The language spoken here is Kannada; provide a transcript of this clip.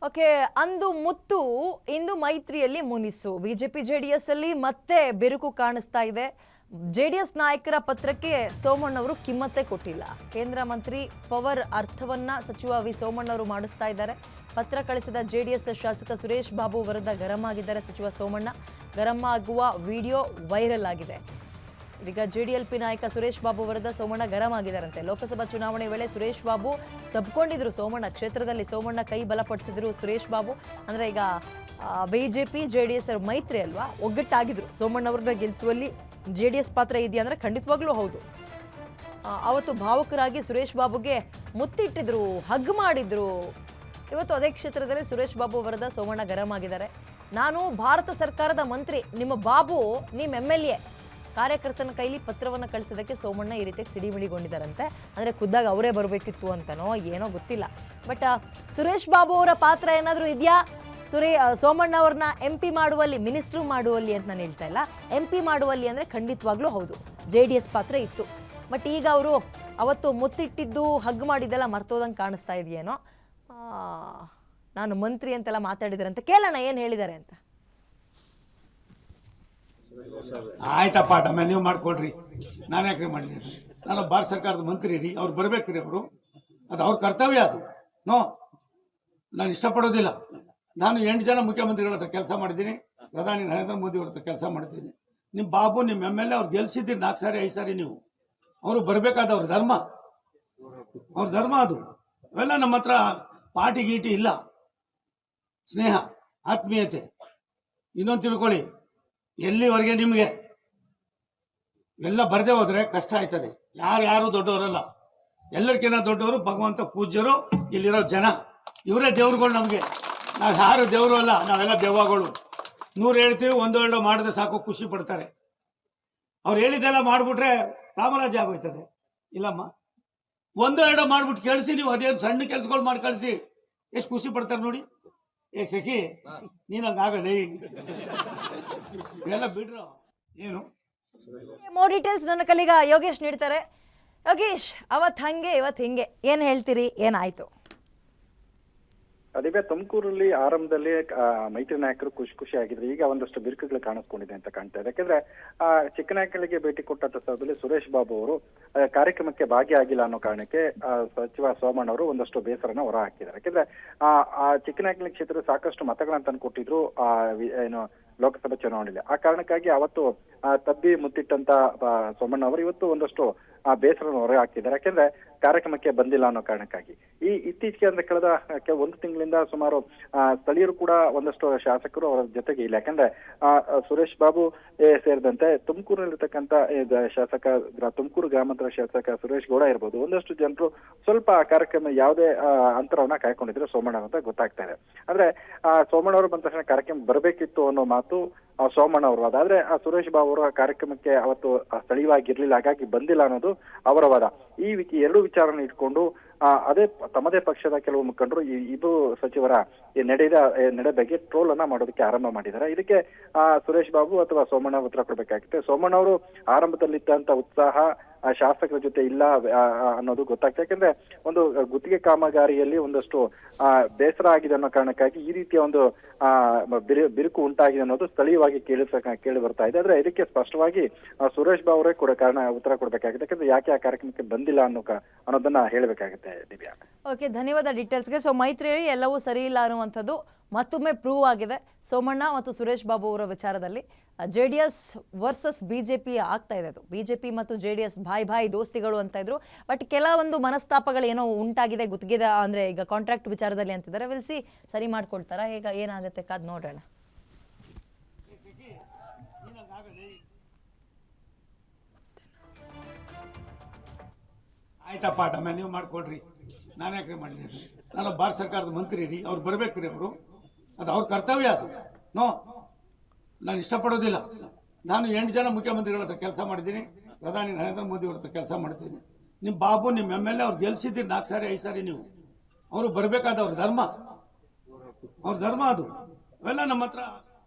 ಓಕೆ, ಅಂದು ಮುತ್ತು ಇಂದು ಮೈತ್ರಿಯಲ್ಲಿ ಮುನಿಸು. ಬಿಜೆಪಿ ಜೆಡಿಎಸ್ ಅಲ್ಲಿ ಮತ್ತೆ ಬಿರುಕು ಕಾಣಿಸ್ತಾ ಇದೆ. ಜೆಡಿಎಸ್ ನಾಯಕರ ಪತ್ರಕ್ಕೆ ಸೋಮಣ್ಣವರು ಕಿಮ್ಮತ್ತೆ ಕೊಟ್ಟಿಲ್ಲ. ಕೇಂದ್ರ ಮಂತ್ರಿ ಪವರ್ ಅರ್ಥವನ್ನ ಸಚಿವ ವಿ ಸೋಮಣ್ಣವರು ಮಾಡಿಸ್ತಾ ಇದ್ದಾರೆ. ಪತ್ರ ಕಳಿಸಿದ ಜೆಡಿಎಸ್ ಶಾಸಕ ಸುರೇಶ್ ಬಾಬು ವಿರುದ್ಧ ಗರಂ ಆಗಿದ್ದಾರೆ ಸಚಿವ ಸೋಮಣ್ಣ. ಗರಂ ಆಗುವ ವಿಡಿಯೋ ವೈರಲ್ ಆಗಿದೆ. ಇದೀಗ ಜೆಡಿಎಲ್ಪಿ ನಾಯಕ ಸುರೇಶ್ ಬಾಬು ವಿರುದ್ಧ ಸೋಮಣ್ಣ ಗರಂ ಆಗಿದ್ದಾರಂತೆ. ಲೋಕಸಭಾ ಚುನಾವಣೆ ವೇಳೆ ಸುರೇಶ್ ಬಾಬು ತಬ್ಕೊಂಡಿದ್ರು ಸೋಮಣ್ಣ ಕ್ಷೇತ್ರದಲ್ಲಿ. ಸೋಮಣ್ಣ ಕೈ ಬಲಪಡಿಸಿದ್ರು ಸುರೇಶ್ ಬಾಬು. ಅಂದ್ರೆ ಈಗ ಬಿಜೆಪಿ ಜೆಡಿಎಸ್ ಮೈತ್ರಿ ಅಲ್ವಾ, ಒಗ್ಗಟ್ಟಾಗಿದ್ರು. ಸೋಮಣ್ಣವ್ರನ್ನ ಗೆಲ್ಲಿಸುವಲ್ಲಿ ಜೆಡಿಎಸ್ ಪಾತ್ರ ಇದೆಯಾ ಅಂದ್ರೆ ಖಂಡಿತವಾಗ್ಲೂ ಹೌದು. ಅವತ್ತು ಭಾವುಕರಾಗಿ ಸುರೇಶ್ ಬಾಬುಗೆ ಮುತ್ತಿಟ್ಟಿದ್ರು, ಹಗ್ ಮಾಡಿದ್ರು. ಇವತ್ತು ಅದೇ ಕ್ಷೇತ್ರದಲ್ಲಿ ಸುರೇಶ್ ಬಾಬು ವಿರುದ್ಧ ಸೋಮಣ್ಣ ಗರಂ ಆಗಿದ್ದಾರೆ. ನಾನು ಭಾರತ ಸರ್ಕಾರದ ಮಂತ್ರಿ, ನಿಮ್ಮ ಬಾಬು ನಿಮ್ಮ MLA ಕಾರ್ಯಕರ್ತನ ಕೈಲಿ ಪತ್ರವನ್ನು ಕಳಿಸಿದಕ್ಕೆ ಸೋಮಣ್ಣ ಈ ರೀತಿಯಾಗಿ ಸಿಡಿಮಿಡಿಗೊಂಡಿದ್ದಾರಂತೆ. ಅಂದರೆ ಖುದ್ದಾಗ ಅವರೇ ಬರಬೇಕಿತ್ತು ಅಂತನೋ ಏನೋ ಗೊತ್ತಿಲ್ಲ. ಬಟ್ ಸುರೇಶ್ ಬಾಬು ಅವರ ಪಾತ್ರ ಏನಾದರೂ ಇದೆಯಾ ಸೋಮಣ್ಣ ಅವ್ರನ್ನ MP ಮಾಡುವಲ್ಲಿ, ಮಿನಿಸ್ಟ್ರು ಮಾಡುವಲ್ಲಿ ಅಂತ ನಾನು ಹೇಳ್ತಾ ಇಲ್ಲ. MP ಮಾಡುವಲ್ಲಿ ಅಂದರೆ ಖಂಡಿತವಾಗ್ಲೂ ಹೌದು JDS ಪಾತ್ರ ಇತ್ತು. ಬಟ್ ಈಗ ಅವರು ಅವತ್ತು ಮುತ್ತಿಟ್ಟಿದ್ದು ಹಗ್ ಮಾಡಿದ್ದೆಲ್ಲ ಮರ್ತೋದಂಗೆ ಕಾಣಿಸ್ತಾ ಇದೆಯೇನೋ. ನಾನು ಮಂತ್ರಿ ಅಂತೆಲ್ಲ ಮಾತಾಡಿದಾರಂತೆ. ಕೇಳೋಣ ಏನು ಹೇಳಿದ್ದಾರೆ ಅಂತ. ಆಯ್ತಪ್ಪ, ಆಮೇಲೆ ನೀವು ಮಾಡ್ಕೊಡ್ರಿ, ನಾನು ಯಾಕ್ರಿ ಮಾಡಲಿ? ನಾನು ಭಾರತ ಸರ್ಕಾರದ ಮಂತ್ರಿ ರೀ, ಅವ್ರು ಬರ್ಬೇಕ್ರಿ. ಅವರು ಅದು ಅವ್ರ ಕರ್ತವ್ಯ. ಅದು ನಾನು ಇಷ್ಟಪಡೋದಿಲ್ಲ. ನಾನು 8 ಜನ ಮುಖ್ಯಮಂತ್ರಿಗಳ ಹತ್ರ ಕೆಲಸ ಮಾಡಿದ್ದೀನಿ, ಪ್ರಧಾನಿ ನರೇಂದ್ರ ಮೋದಿ ಅವ್ರ ಹತ್ರ ಕೆಲಸ ಮಾಡಿದ್ದೀನಿ. ನಿಮ್ಮ ಬಾಬು ನಿಮ್ಮ MLA ಅವ್ರು ಗೆಲ್ಸಿದ್ದೀರಿ 4 ಸಾರಿ 5 ಸಾರಿ. ನೀವು ಅವರು ಬರಬೇಕಾದ ಅವ್ರ ಧರ್ಮ, ಅವ್ರ ಧರ್ಮ ಅದು. ಅವೆಲ್ಲ ನಮ್ಮ ಹತ್ರ ಪಾರ್ಟಿ ಗೀಟಿ ಇಲ್ಲ. ಸ್ನೇಹ, ಆತ್ಮೀಯತೆ. ಇನ್ನೊಂದು ತಿಳ್ಕೊಳ್ಳಿ, ಎಲ್ಲಿವರೆಗೆ ನಿಮಗೆ ಎಲ್ಲ ಬರದೇ ಹೋದರೆ ಕಷ್ಟ ಆಯ್ತದೆ. ಯಾರು ದೊಡ್ಡವರಲ್ಲ, ಎಲ್ಲರಿಗಿಂತ ದೊಡ್ಡವರು ಭಗವಂತ ಪೂಜ್ಯರು ಇಲ್ಲಿರೋ ಜನ. ಇವರೇ ದೇವ್ರುಗಳು ನಮಗೆ. ನಾವು ಯಾರು ದೇವರು ಅಲ್ಲ, ನಾವೆಲ್ಲ ದೆವ್ವಗಳು. 100 ಹೇಳ್ತೀವಿ, 1-2 ಮಾಡಿದ್ರೆ ಸಾಕು, ಖುಷಿ ಪಡ್ತಾರೆ. ಅವ್ರು ಹೇಳಿದ್ದೆಲ್ಲ ಮಾಡಿಬಿಟ್ರೆ ರಾಮರಾಜ್ಯ ಆಗೋಯ್ತದೆ. ಇಲ್ಲಮ್ಮ, 1-2 ಮಾಡ್ಬಿಟ್ಟು ಕಳಿಸಿ. ನೀವು ಅದೇನು ಸಣ್ಣ ಕೆಲಸಗಳು ಮಾಡಿ ಕಳಿಸಿ, ಎಷ್ಟು ಖುಷಿ ಪಡ್ತಾರೆ ನೋಡಿ. ಶಶಿ, ನೀನು ಹಂಗಾಗಲಿ, ಎಲ್ಲ ಬಿಡ್ರು. ಏನು ಮೋರ್ ಡೀಟೇಲ್ಸ್ ನನ್ನ ಕಲೀಗ ಯೋಗೇಶ್ ನೀಡ್ತಾರೆ. ಯೋಗೇಶ್, ಅವತ್ತು ಹಂಗೆ ಇವತ್ತು ಹಿಂಗೆ ಏನು ಹೇಳ್ತೀರಿ, ಏನಾಯ್ತು? ದಿವ್ಯಾ, ತುಮಕೂರಲ್ಲಿ ಆರಂಭದಲ್ಲಿ ಮೈತ್ರಿ ನಾಯಕರು ಖುಷಿ ಆಗಿದ್ರು. ಈಗ ಒಂದಷ್ಟು ಬಿರುಕುಗಳು ಕಾಣಿಸ್ಕೊಂಡಿದೆ ಅಂತ ಕಾಣ್ತಾ ಇದೆ. ಯಾಕಂದ್ರೆ ಚಿಕ್ಕನಾಯಕಳಿಗೆ ಭೇಟಿ ಕೊಟ್ಟ ಸಂದರ್ಭದಲ್ಲಿ ಸುರೇಶ್ ಬಾಬು ಅವರು ಕಾರ್ಯಕ್ರಮಕ್ಕೆ ಭಾಗಿಯಾಗಿಲ್ಲ ಅನ್ನೋ ಕಾರಣಕ್ಕೆ ಸಚಿವ ಸೋಮಣ್ಣ ಅವರು ಒಂದಷ್ಟು ಬೇಸರನ ಹೊರ ಹಾಕಿದ್ದಾರೆ. ಯಾಕಂದ್ರೆ ಆ ಚಿಕ್ಕನಾಯಕಳಿ ಕ್ಷೇತ್ರದ ಸಾಕಷ್ಟು ಮತಗಳನ್ನ ತಂದು ಕೊಟ್ಟಿದ್ರು ಏನು ಲೋಕಸಭಾ ಚುನಾವಣೆಯಲ್ಲಿ. ಆ ಕಾರಣಕ್ಕಾಗಿ ಅವತ್ತು ತಬ್ಬಿ ಮುತ್ತಿಟ್ಟಂತ ಸೋಮಣ್ಣ ಅವರು ಇವತ್ತು ಒಂದಷ್ಟು ಬೇಸರವನ್ನು ಹೊರ ಹಾಕಿದ್ದಾರೆ. ಯಾಕೆಂದ್ರೆ ಕಾರ್ಯಕ್ರಮಕ್ಕೆ ಬಂದಿಲ್ಲ ಅನ್ನೋ ಕಾರಣಕ್ಕಾಗಿ. ಇತ್ತೀಚೆಗೆ ಅಂದ್ರೆ ಕಳೆದ 1 ತಿಂಗಳಿಂದ ಸುಮಾರು ಸ್ಥಳೀಯರು ಕೂಡ ಒಂದಷ್ಟು ಶಾಸಕರು ಅವರ ಜೊತೆಗೆ ಇಲ್ಲ. ಯಾಕಂದ್ರೆ ಸುರೇಶ್ ಬಾಬು ಸೇರಿದಂತೆ ತುಮಕೂರಿನಲ್ಲಿರ್ತಕ್ಕಂಥ ಶಾಸಕ, ತುಮಕೂರು ಗ್ರಾಮಾಂತರ ಶಾಸಕ ಸುರೇಶ್ ಗೌಡ ಇರ್ಬೋದು, ಒಂದಷ್ಟು ಜನರು ಸ್ವಲ್ಪ ಕಾರ್ಯಕ್ರಮ ಯಾವುದೇ ಅಂತರವನ್ನ ಕಾಯ್ಕೊಂಡಿದ್ರು ಸೋಮಣ್ಣ ಅಂತ ಗೊತ್ತಾಗ್ತಾ ಇದೆ. ಅಂದ್ರೆ ಸೋಮಣ್ಣ ಅವರು ಬಂದ ತಕ್ಷಣ ಕಾರ್ಯಕ್ರಮ ಬರಬೇಕಿತ್ತು ಅನ್ನೋ ಮಾತು ಸೋಮಣ್ಣ ಅವರು ವಾದ. ಆದ್ರೆ ಸುರೇಶ್ ಬಾಬು ಅವರ ಕಾರ್ಯಕ್ರಮಕ್ಕೆ ಅವತ್ತು ಸ್ಥಳೀಯವಾಗಿರ್ಲಿಲ್ಲ, ಹಾಗಾಗಿ ಬಂದಿಲ್ಲ ಅನ್ನೋದು ಅವರ ವಾದ. ಈ 2 ವಿಚಾರವನ್ನು ಇಟ್ಕೊಂಡು ಅದೇ ತಮ್ಮದೇ ಪಕ್ಷದ ಕೆಲವು ಮುಖಂಡರು ಇದು ಸಚಿವರ ನಡೆ ಬಗ್ಗೆ ಟ್ರೋಲ್ ಅನ್ನ ಮಾಡೋದಕ್ಕೆ ಆರಂಭ ಮಾಡಿದ್ದಾರೆ. ಇದಕ್ಕೆ ಸುರೇಶ್ ಬಾಬು ಅಥವಾ ಸೋಮಣ್ಣ ಉತ್ತರ ಕೊಡ್ಬೇಕಾಗುತ್ತೆ. ಸೋಮಣ್ಣ ಅವರು ಆರಂಭದಲ್ಲಿದ್ದಂತ ಉತ್ಸಾಹ ಶಾಸಕರ ಜೊತೆ ಇಲ್ಲ ಅನ್ನೋದು ಗೊತ್ತಾಗ್ತದೆ. ಯಾಕಂದ್ರೆ ಒಂದು ಗುತ್ತಿಗೆ ಕಾಮಗಾರಿಯಲ್ಲಿ ಒಂದಷ್ಟು ಬೇಸರ ಆಗಿದೆ ಅನ್ನೋ ಕಾರಣಕ್ಕಾಗಿ ಈ ರೀತಿಯ ಒಂದು ಬಿರುಕು ಉಂಟಾಗಿದೆ ಅನ್ನೋದು ಸ್ಥಳೀಯವಾಗಿ ಕೇಳಿ ಬರ್ತಾ ಇದೆ. ಆದ್ರೆ ಇದಕ್ಕೆ ಸ್ಪಷ್ಟವಾಗಿ ಸುರೇಶ್ ಬಾಬು ಅವರೇ ಕೂಡ ಉತ್ತರ ಕೊಡ್ಬೇಕಾಗುತ್ತೆ. ಯಾಕಂದ್ರೆ ಯಾಕೆ ಆ ಕಾರ್ಯಕ್ರಮಕ್ಕೆ ಬಂದಿಲ್ಲ ಅನ್ನೋದನ್ನ ಹೇಳ್ಬೇಕಾಗುತ್ತೆ. ದಿವ್ಯಾ, ಓಕೆ, ಧನ್ಯವಾದ ಡೀಟೇಲ್ಸ್ಗೆ. ಸೊ ಮೈತ್ರಿಯಲ್ಲಿ ಎಲ್ಲವೂ ಸರಿ ಇಲ್ಲ ಅನ್ನುವಂಥದ್ದು ಮತ್ತೊಮ್ಮೆ ಪ್ರೂವ್ ಆಗಿದೆ ಸೋಮಣ್ಣ ಮತ್ತು ಸುರೇಶ್ ಬಾಬು ಅವರ ವಿಚಾರದಲ್ಲಿ. JDS ವರ್ಸಸ್ BJP ಆಗ್ತಾ ಇದೆ. ಅದು BJP ಮತ್ತು JDS ಭಾಯ್ ದೋಸ್ತಿಗಳು ಅಂತ ಇದ್ರು. ಬಟ್ ಕೆಲವೊಂದು ಮನಸ್ತಾಪಗಳು ಏನೋ ಉಂಟಾಗಿದೆ ಗುತ್ತಿಗೆದ ಅಂದರೆ ಈಗ ಕಾಂಟ್ರಾಕ್ಟ್ ವಿಚಾರದಲ್ಲಿ ಅಂತಿದ್ದಾರೆ. ವಿಲ್ಸಿ ಸರಿ ಮಾಡ್ಕೊಳ್ತಾರಾ, ಈಗ ಏನಾಗುತ್ತೆ ಕಾದ್ ನೋಡೋಣ. ಆಯ್ತಪ್ಪ, ಆಮೇಲೆ ನೀವು ಮಾಡ್ಕೊಡ್ರಿ, ನಾನು ಯಾಕ್ರಿ ಮಾಡಲಿ? ನಾನು ಭಾರತ ಸರ್ಕಾರದ ಮಂತ್ರಿ ರೀ, ಅವ್ರು ಬರ್ಬೇಕ್ರಿ. ಅವರು ಅದು ಅವ್ರ ಕರ್ತವ್ಯ. ಅದು ನಾನು ಇಷ್ಟಪಡೋದಿಲ್ಲ. ನಾನು 8 ಜನ ಮುಖ್ಯಮಂತ್ರಿಗಳ ಹತ್ರ ಕೆಲಸ ಮಾಡಿದ್ದೀನಿ, ಪ್ರಧಾನಿ ನರೇಂದ್ರ ಮೋದಿ ಅವ್ರ ಹತ್ರ ಕೆಲಸ ಮಾಡಿದ್ದೀನಿ. ನಿಮ್ಮ ಬಾಬು ನಿಮ್ಮ MLA ಅವ್ರು ಗೆಲ್ಸಿದ್ದೀರಿ 4 ಸಾರಿ 5 ಸಾರಿ. ನೀವು ಅವರು ಬರಬೇಕಾದ ಅವ್ರ ಧರ್ಮ, ಅವ್ರ ಧರ್ಮ ಅದು. ಅವೆಲ್ಲ ನಮ್ಮ ಹತ್ರ